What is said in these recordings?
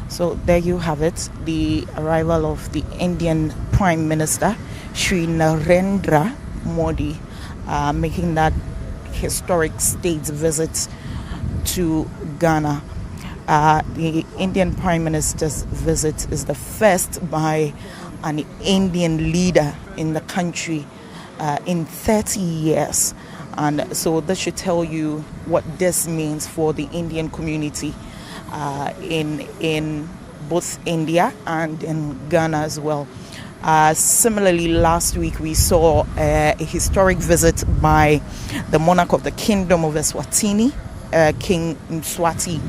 So there you have it, the arrival of the Indian Prime Minister, Sri Narendra Modi, making that historic state visit to Ghana. The Indian Prime Minister's visit is the first by an Indian leader in the country in 30 years. And so this should tell you what this means for the Indian community in both India and in Ghana as well. Similarly, last week we saw a historic visit by the monarch of the Kingdom of Eswatini, King Mswati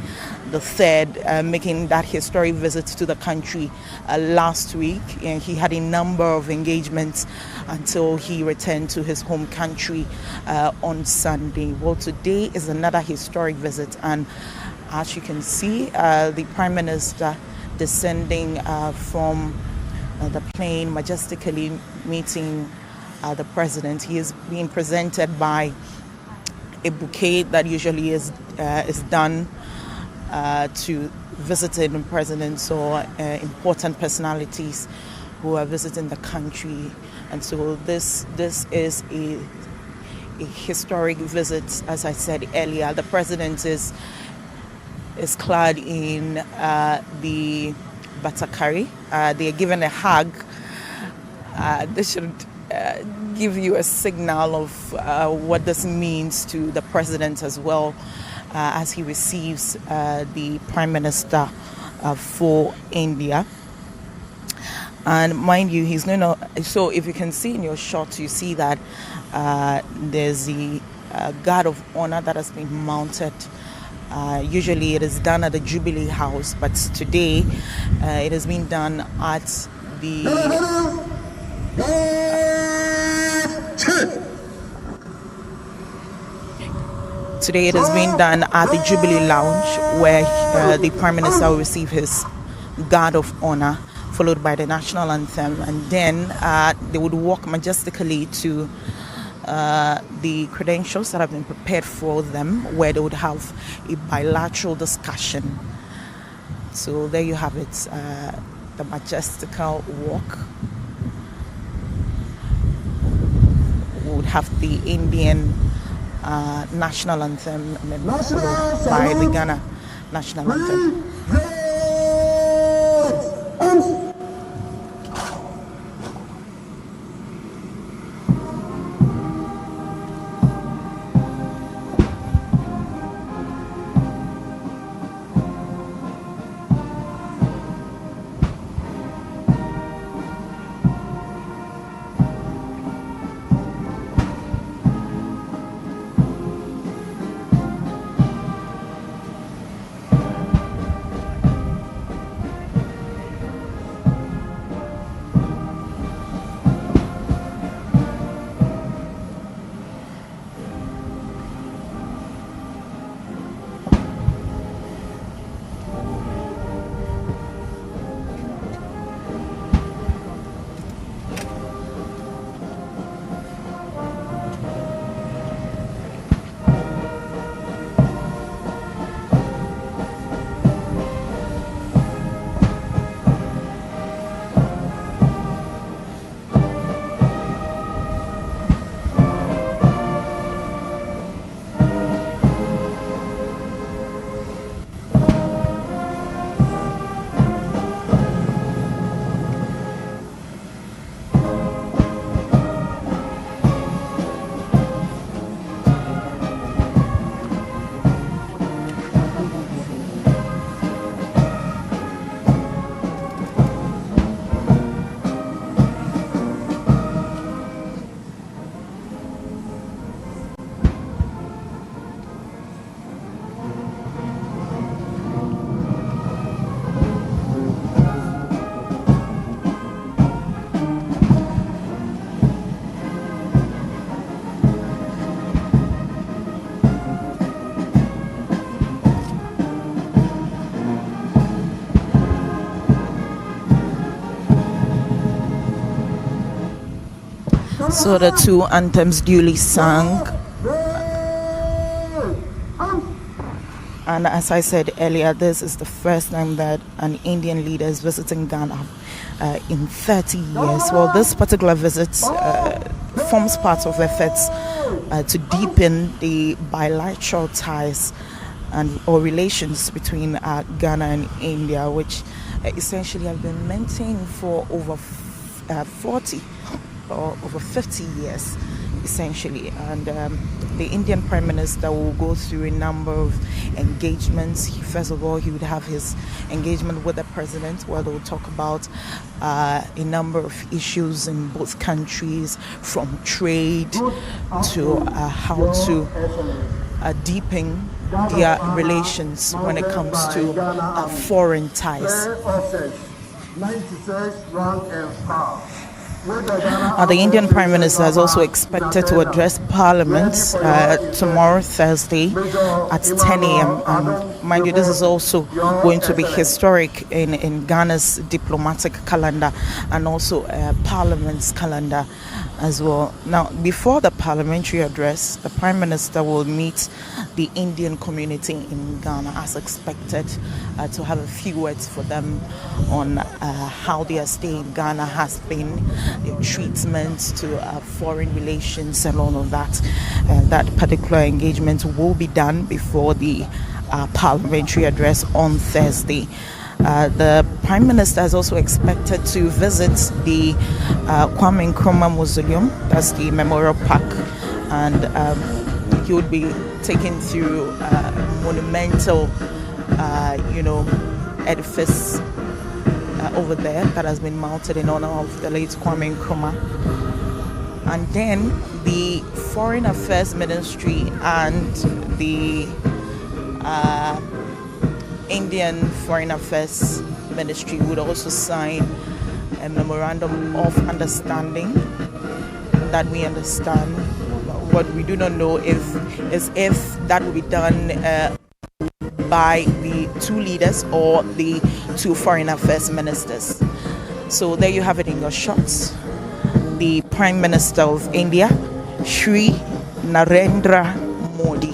III, making that historic visit to the country last week. And he had a number of engagements until he returned to his home country on Sunday. Well, today is another historic visit, and as you can see, the Prime Minister descending from the plane, majestically meeting the President. He is being presented by a bouquet that usually is done to visiting presidents or important personalities who are visiting the country. And so this is a historic visit. As I said earlier, the President is clad in the batakari. They are given a hug. This should give you a signal of what this means to the President as well, as he receives the Prime Minister for India. And mind you, he's no. So if you can see in your shot, you see that there's the guard of honor that has been mounted. Usually it is done at the Jubilee House, but today it has been done at the Jubilee Lounge, where the Prime Minister will receive his guard of honor, followed by the national anthem, and then they would walk majestically to the credentials that have been prepared for them, where they would have a bilateral discussion. So there you have it, the majestical walk. We would have the Indian national anthem, and then followed by the Ghana national anthem. So the two anthems duly sung, and as I said earlier, this is the first time that an Indian leader is visiting Ghana in 30 years. Well, this particular visit forms part of efforts to deepen the bilateral ties or relations between Ghana and India, which essentially have been maintained for over 40 or over 50 years, essentially. And the Indian Prime Minister will go through a number of engagements. First of all, he would have his engagement with the President, where they'll talk about a number of issues in both countries, from trade to how to deepen their relations when it comes to foreign ties. The Indian Prime Minister is also expected to address Parliament tomorrow, Thursday, at 10 a.m. And mind you, this is also going to be historic in Ghana's diplomatic calendar and also Parliament's calendar as well. Now, before the parliamentary address, the Prime Minister will meet the Indian community in Ghana as expected, to have a few words for them on how their stay in Ghana has been, their treatment to foreign relations and all of that. That particular engagement will be done before the parliamentary address on Thursday. The Prime Minister is also expected to visit the Kwame Nkrumah Mausoleum, that's the Memorial Park, and he would be taken through a monumental, edifice over there that has been mounted in honor of the late Kwame Nkrumah. And then the Foreign Affairs Ministry and the Indian Foreign Affairs Ministry would also sign a memorandum of understanding that we understand. What we do not know is if that will be done by the two leaders or the two foreign affairs ministers. So there you have it in your shots. The Prime Minister of India, Shri Narendra Modi,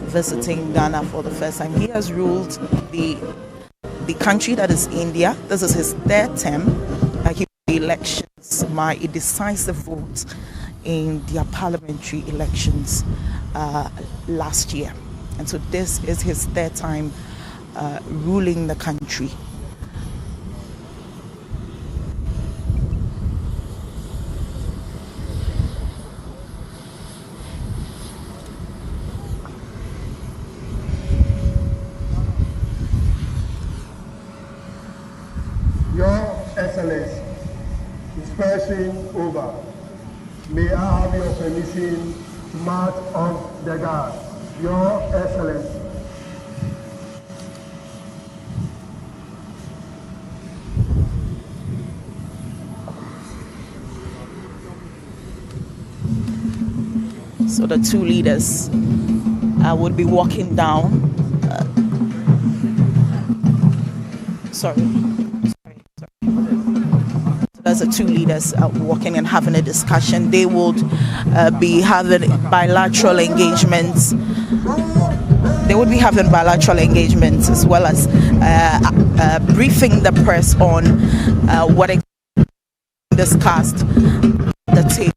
visiting Ghana for the first time. He has ruled the country that is India. This is his third term. He won the elections by a decisive vote in their parliamentary elections last year. And so this is his third time ruling the country. Your Excellency, dispersing over. May I have your permission to march on the guard? Your Excellency. So the two leaders would be walking down. Sorry. There's the two leaders walking and having a discussion. They would be having bilateral engagements. They would be having bilateral engagements as well as briefing the press on what is discussed at the table.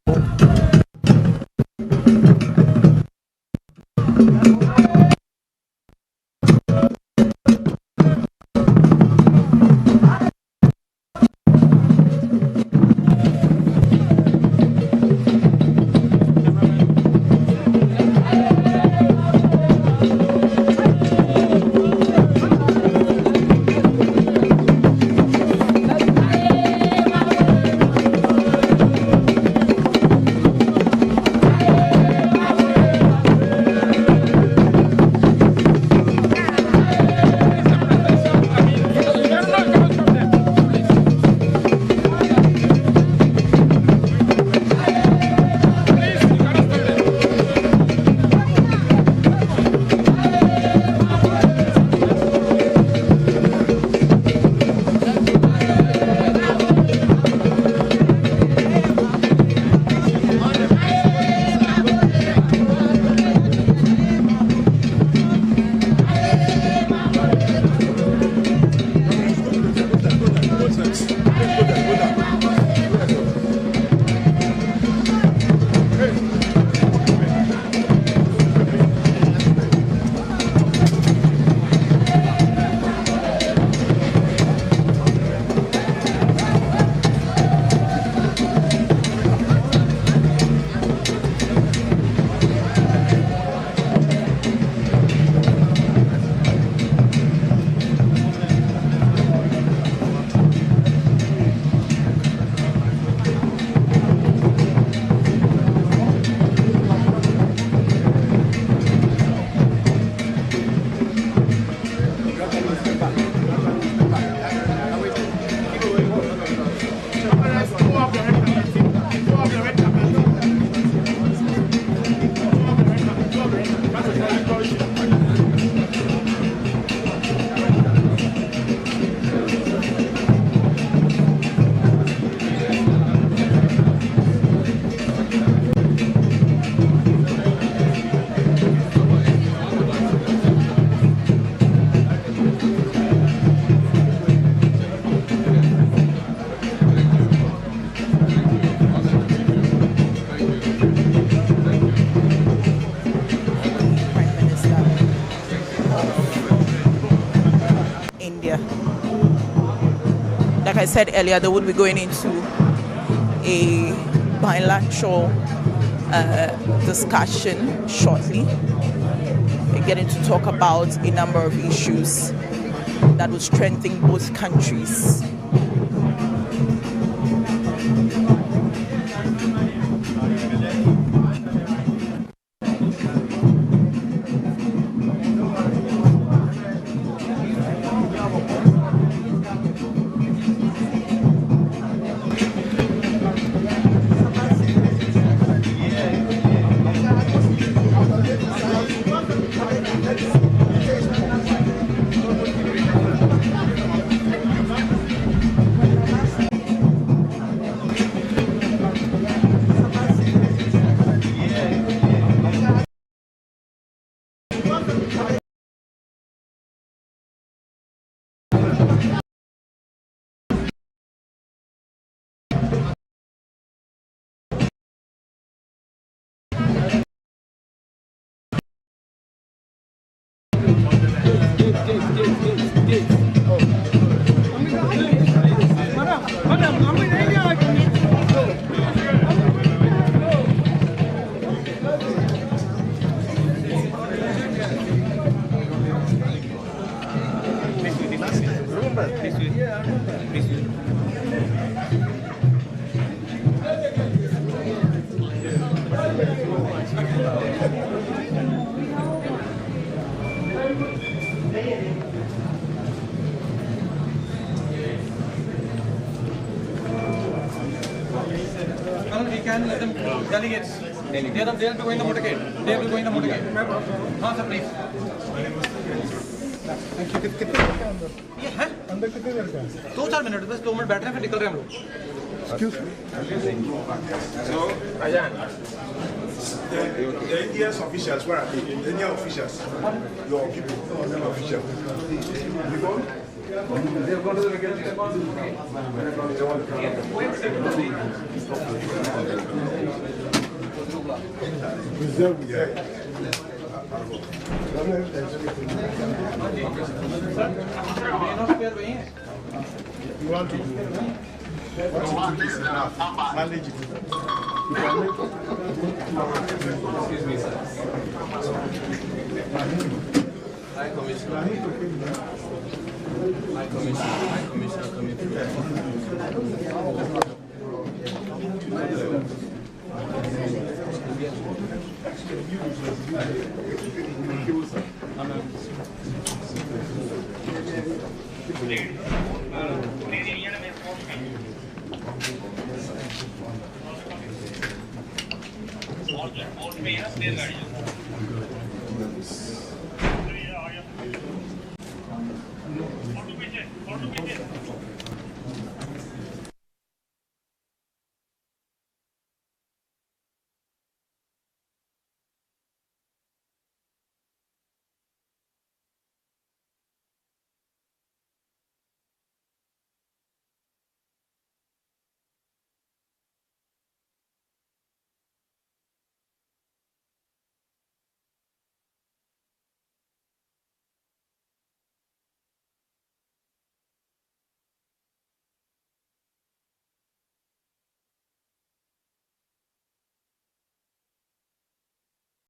Like I said earlier, they would be going into a bilateral discussion shortly. They're getting to talk about a number of issues that will strengthen both countries. Colonel, we can let them delegates. They will be going the motorcade. They will be going the motorcade. हाँ sir, please. ये है? अंदर कितने देर का है? 2-4 minute बस 2 minute बैठ रहे हैं फिर निकल रहे हैं हम लोग. Excuse me. So, Ayan, the Indian officials, where are they? The Indian officials, your people, Indian officials. You go? They're going to the Reserve. Yeah. You want to do manage it. Excuse me, sir. High Commissioner. High Commissioner coming through. Board में है 13 गाड़ियाँ